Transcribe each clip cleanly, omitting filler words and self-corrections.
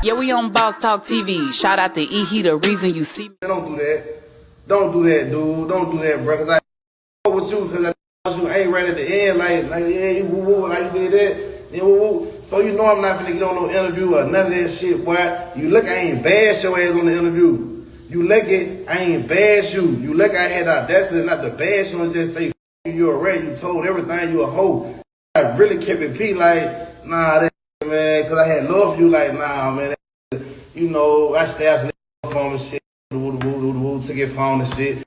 Yeah, we on Boss Talk TV. Shout out to E. He the reason you see me. Don't do that. Don't do that, dude. Don't do that, bro. Cause I with you, cause you ain't right at the end, like yeah, you woo woo, like you did that, yeah, woo woo. So you know I'm not finna get on no interview or none of that shit, boy. You look, I ain't bash your ass on the interview. You look it, I ain't bash you. You look, I had the audacity not to bash you and just say you a rat. You told everything you a hoe. I really kept it P like, nah, that man, cause I had love for you, like, nah, man. You know, I stabbed some phone and shit. Took your phone and shit.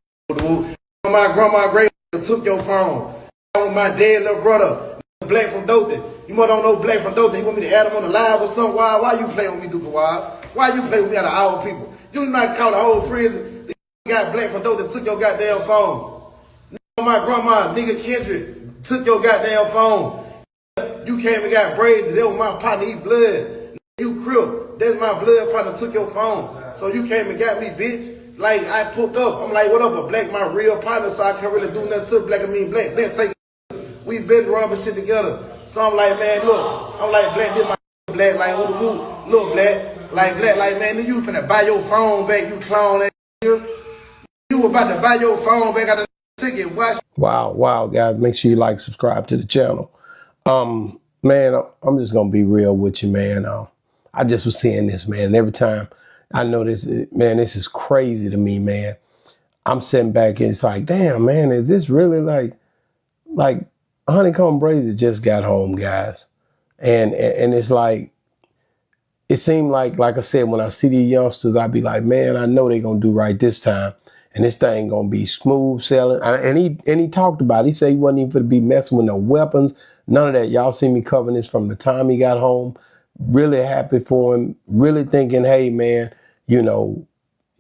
My grandma great took your phone. My dead little brother, Black from Dothan. You must don't know Black from Dothan. You want me to add him on the live or something? Why you play with me, Duke Wild? Why you play with me out of our people? You not call the whole prison. You got Black from Dothan took your goddamn phone. My grandma, nigga Kendrick, took your goddamn phone. You came and got BRAZY. That was my partner, he blood. You crip. That's my blood partner, took your phone. So you came and got me, bitch. Like, I pulled up. I'm like, what up, a Black, my real partner, so I can't really do nothing to Black. I mean, Black take it. We been rubbing shit together. So I'm like, man, look. I'm like, Black, this my Black, like, woo, look, Black. Like, man, you finna buy your phone back, you clown ass nigga. You about to buy your phone back out of the ticket. Watch. Wow, guys. Make sure you like, subscribe to the channel. Man, I'm just gonna be real with you, man. I just was seeing this, man. Every time I know this, man, this is crazy to me, man. I'm sitting back and it's like, damn, man, is this really like Honeykomb BRAZY just got home, guys. And it's like, it seemed like I said, when I see these youngsters, I be like, man, I know they gonna do right this time. And this thing gonna be smooth sailing. And he talked about it. He said he wasn't even gonna be messing with no weapons. None of that. Y'all see me covering this from the time he got home. Really happy for him. Really thinking, hey, man, you know,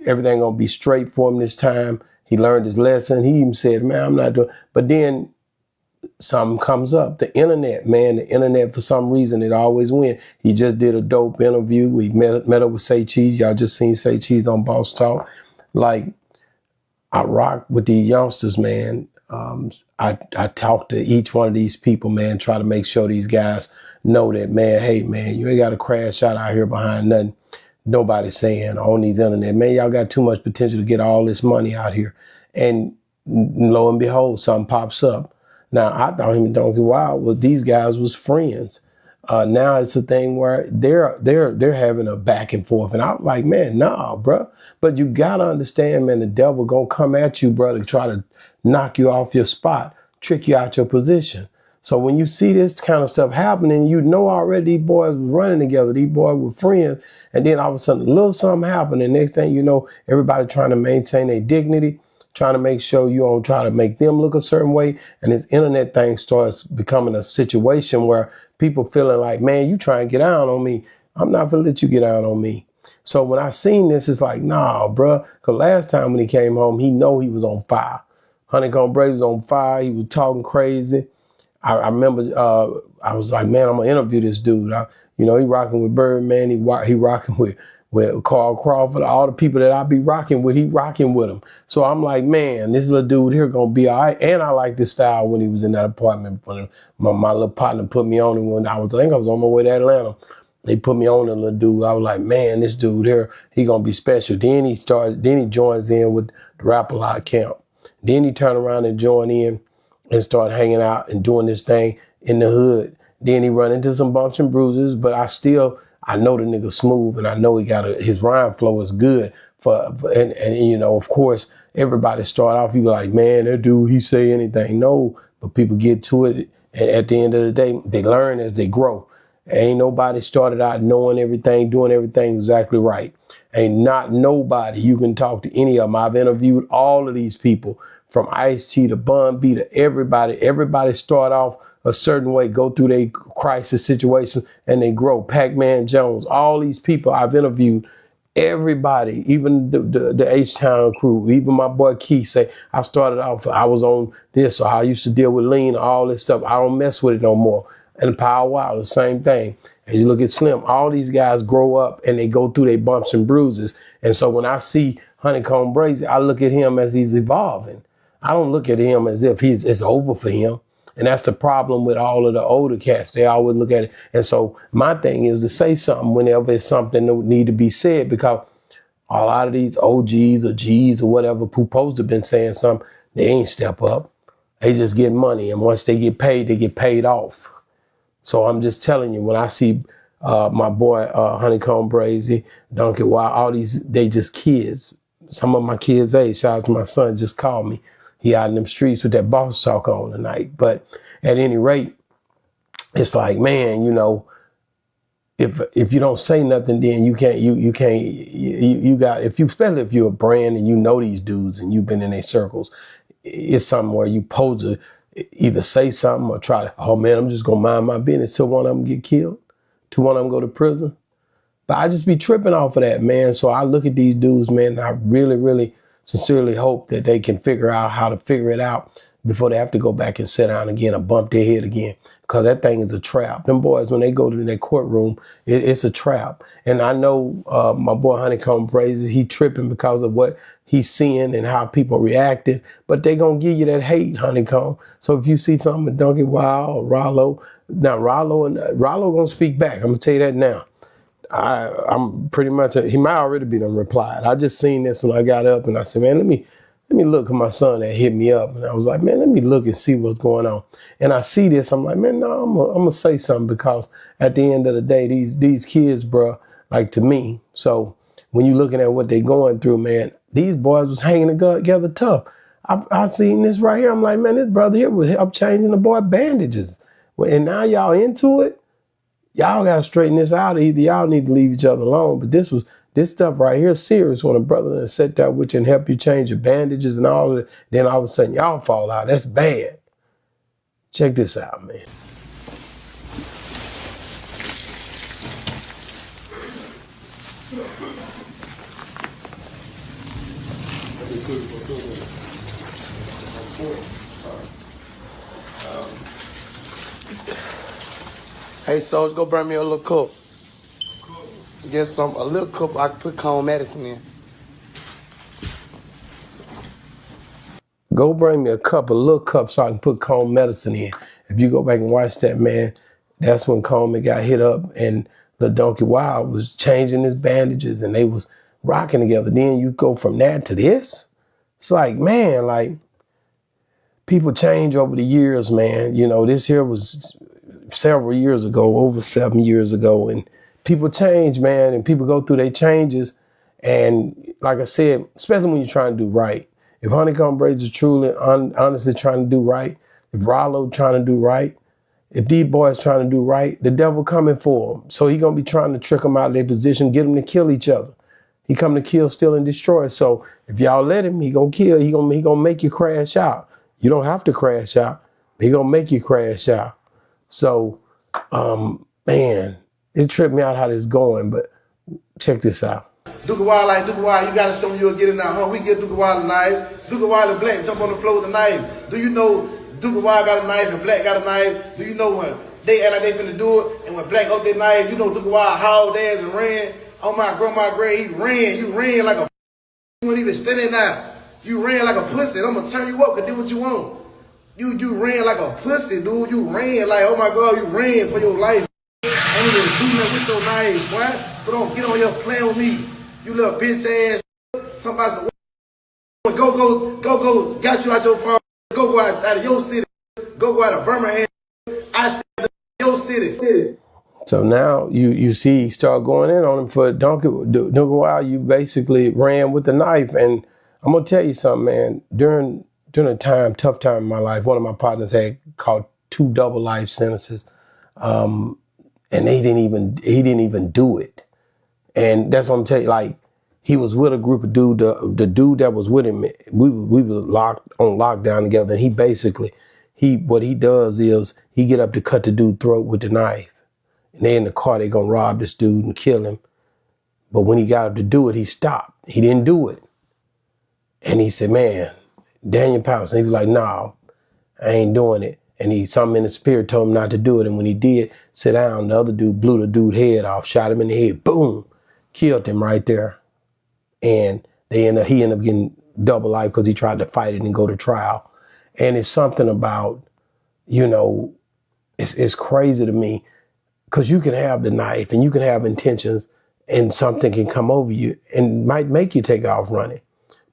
everything gonna be straight for him this time. He learned his lesson. He even said, man, I'm not doing. But then something comes up. The internet, man, the internet, for some reason, it always wins. He just did a dope interview. We met up with Say Cheese. Y'all just seen Say Cheese on Boss Talk. Like, I rock with these youngsters, man. I talk to each one of these people, man, try to make sure these guys know that, man, hey, man, you ain't got to crash out here behind nothing nobody's saying on these internet. Man, y'all got too much potential to get all this money out here. And lo and behold, something pops up. Now, I thought him and Donkey Wild, well, these guys was friends. Now it's a thing where they're having a back and forth. And I'm like, man, nah, bro. But you got to understand, man, the devil going to come at you, bro, to try to knock you off your spot, trick you out your position. So when you see this kind of stuff happening, you know already these boys were running together. These boys were friends. And then all of a sudden, a little something happened. And next thing you know, everybody trying to maintain their dignity, trying to make sure you don't try to make them look a certain way. And this internet thing starts becoming a situation where people feeling like, man, you try and get out on me. I'm not going to let you get out on me. So when I seen this, it's like, nah, bro. Because last time when he came home, he know he was on fire. Honeykomb BRAZY was on fire. He was talking crazy. I remember I was like, man, I'm going to interview this dude. You know, he rocking with Birdman. He rocking with Carl Crawford. All the people that I be rocking with, he rocking with them. So I'm like, man, this little dude here going to be all right. And I like this style when he was in that apartment. When my little partner put me on him when I think I was on my way to Atlanta. They put me on a little dude. I was like, man, this dude here, he going to be special. Then he joins in with the Rap-A-Lot camp. Then he turned around and joined in and started hanging out and doing this thing in the hood. Then he run into some bumps and bruises, but I know the nigga smooth, and I know he got his rhyme flow is good. And you know, of course, everybody start off, you be like, man, that dude, he say anything. No, but people get to it. And at the end of the day, they learn as they grow. Ain't nobody started out knowing everything, doing everything exactly right. Ain't not nobody. You can talk to any of them. I've interviewed all of these people, from Ice-T to Bun B to everybody. Everybody start off a certain way, go through their crisis situations, and they grow. Pac-Man Jones, all these people I've interviewed, everybody, even the H-Town crew, even my boy Keith say, I started off, I was on this, or I used to deal with lean, all this stuff. I don't mess with it no more. And Power Wow, the same thing. And you look at Slim, all these guys grow up and they go through their bumps and bruises. And so when I see Honeykomb BRAZY, I look at him as he's evolving. I don't look at him as if it's over for him. And that's the problem with all of the older cats. They always look at it. And so my thing is to say something whenever it's something that need to be said, because a lot of these OGs or Gs or whatever who supposed to have been saying something, they ain't step up. They just get money. And once they get paid off. So I'm just telling you, when I see my boy Honeykomb, BRAZY, Donkey Wild, all these, they just kids. Some of my kids' age, shout out to my son, just called me. He out in them streets with that boss talk on tonight. But at any rate, it's like, man, you know, if you don't say nothing, then you got, if you, especially if you're a brand and you know these dudes and you've been in their circles, it's something where you supposed to either say something or try to, oh man, I'm just gonna mind my business till one of them get killed, till one of them go to prison. But I just be tripping off of that, man. So I look at these dudes, man, and I really, really sincerely hope that they can figure out how to figure it out before they have to go back and sit down again or bump their head again. Because that thing is a trap. Them boys, when they go to their courtroom, it's a trap. And I know my boy Honeykomb, BRAZY, he tripping because of what he's seeing and how people reacted. But they going to give you that hate, Honeykomb. So if you see something with Donkey Wild or RALO, now RALO going to speak back. I'm going to tell you that now. I'm pretty much, he might already be done replied. I just seen this when I got up and I said, man, let me look at my son that hit me up. And I was like, man, let me look and see what's going on. And I see this, I'm like, man, no, I'm gonna say something, because at the end of the day, these kids, bro, like, to me. So when you're looking at what they going through, man, these boys was hanging together tough. I seen this right here. I'm like, man, this brother here was help changing the boy bandages. And now y'all into it. Y'all gotta straighten this out. Either y'all need to leave each other alone. But this stuff right here is serious. When a brother that sit there with you and help you change your bandages and all of it, then all of a sudden y'all fall out. That's bad. Check this out, man. Hey, Soldier, go bring me a little cup. Get a little cup I can put cold medicine in. Go bring me a little cup so I can put cold medicine in. If you go back and watch that, man, that's when Coleman got hit up and the Donkey Wild was changing his bandages and they was rocking together. Then you go from that to this. It's like, man, like, people change over the years, man. You know, this here was several years ago, over 7 years ago, and people change, man, and people go through their changes. And like I said, especially when you're trying to do right. If Honeykomb BRAZY is truly, honestly trying to do right, if RALO trying to do right, if these boys trying to do right, the devil coming for them. So he gonna be trying to trick them out of their position, get them to kill each other. He come to kill, steal, and destroy. So if y'all let him, he gonna kill. He gonna make you crash out. You don't have to crash out. He gonna make you crash out. So, man, it tripped me out how this is going. But check this out. Duke Wild, like Duke Wild, you gotta show me you'll get in that home. We get Duke Wild a knife. Duke Wild and Black jump on the floor with a knife. Do you know Duke Wild got a knife and Black got a knife? Do you know when they act like they finna do it and when Black up their knife, you know Duke Wild hauled ass and ran? On my grandma's grave, he ran. You ran like a you weren't even standing there. You ran like a pussy. I'm gonna turn you up and do what you want. You ran like a pussy, dude. You ran like, oh my God, you ran for your life. I ain't even do nothing with your knife, boy. So don't get on here playing with me. You little bitch ass. Somebody said, go, got you out your phone. Go out of your city. Go out of Birmingham. I stay in your city. So now you see he start going in on him for Donkey Wild. You basically ran with the knife. And I'm going to tell you something, man. During a tough time in my life, one of my partners had caught 2 double life sentences. And he didn't even do it. And that's what I'm telling you, like, he was with a group of dude, the dude that was with him, we were locked on lockdown together. And he basically, what he does is he get up to cut the dude's throat with the knife. And they in the car, they gonna rob this dude and kill him. But when he got up to do it, he stopped. He didn't do it. And he said, man, Daniel Powers. And he was like, no, I ain't doing it. And something in the spirit told him not to do it. And when he did sit down, the other dude blew the dude's head off, shot him in the head, boom, killed him right there. And he ended up getting double life because he tried to fight it and go to trial. And it's something about, you know, it's crazy to me because you can have the knife and you can have intentions and something can come over you and might make you take off running.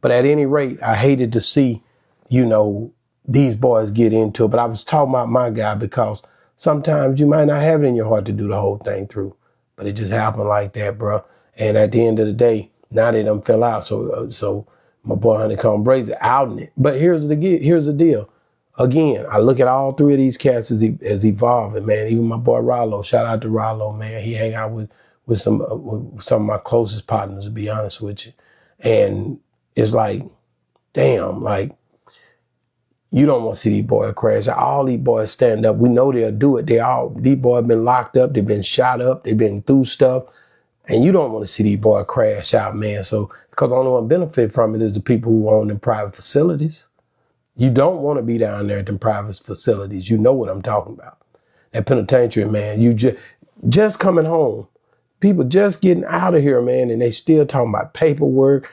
But at any rate, I hated to see, you know, these boys get into it. But I was talking about my guy because sometimes you might not have it in your heart to do the whole thing through. But it just happened like that, bro. And at the end of the day, now they done fell out. So my boy Honeykomb BRAZY outing it. But here's the deal. Again, I look at all three of these cats as evolving, man. Even my boy RALO, shout out to RALO, man. He hang out with some of my closest partners, to be honest with you. And it's like, damn, like, you don't want to see these boys crash. All these boys stand up. We know they'll do it. These boys have been locked up. They've been shot up. They've been through stuff. And you don't want to see these boys crash out, man. So, because the only one benefit from it is the people who own them private facilities. You don't want to be down there at them private facilities. You know what I'm talking about. That penitentiary, man, you just coming home. People just getting out of here, man, and they still talking about paperwork.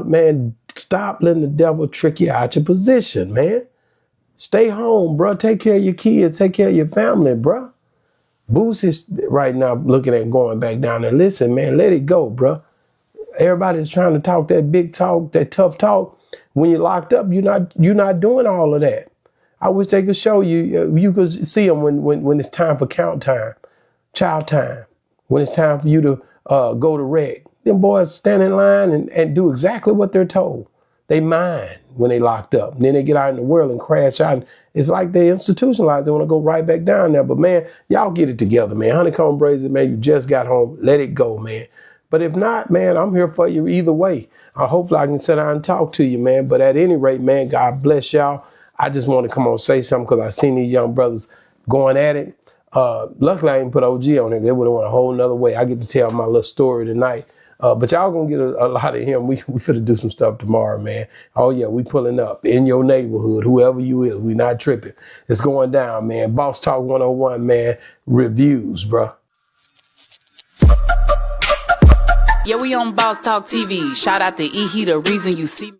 Man, stop letting the devil trick you out your position, man. Stay home, bro. Take care of your kids. Take care of your family, bro. Boost is right now looking at going back down there. Listen, man, let it go, bro. Everybody's trying to talk that big talk, that tough talk. When you're locked up, you're not doing all of that. I wish they could show you. You could see them when it's time for count time, child time. When it's time for you to go to rec. Them boys stand in line and do exactly what they're told. They mind when they locked up. And then they get out in the world and crash out. It's like they institutionalized. They want to go right back down there. But, man, y'all get it together, man. Honeykomb BRAZY, man, you just got home. Let it go, man. But if not, man, I'm here for you either way. Hopefully I can sit down and talk to you, man. But at any rate, man, God bless y'all. I just want to come on and say something because I seen these young brothers going at it. Luckily, I didn't put OG on it. They would have went a whole nother way. I get to tell my little story tonight. But y'all gonna get a lot of him. We finna do some stuff tomorrow, man. Oh yeah, we pulling up in your neighborhood, whoever you is. We not tripping. It's going down, man. Boss Talk 101, man. Reviews, bro. Yeah, we on Boss Talk TV. Shout out to E. He the reason you see me.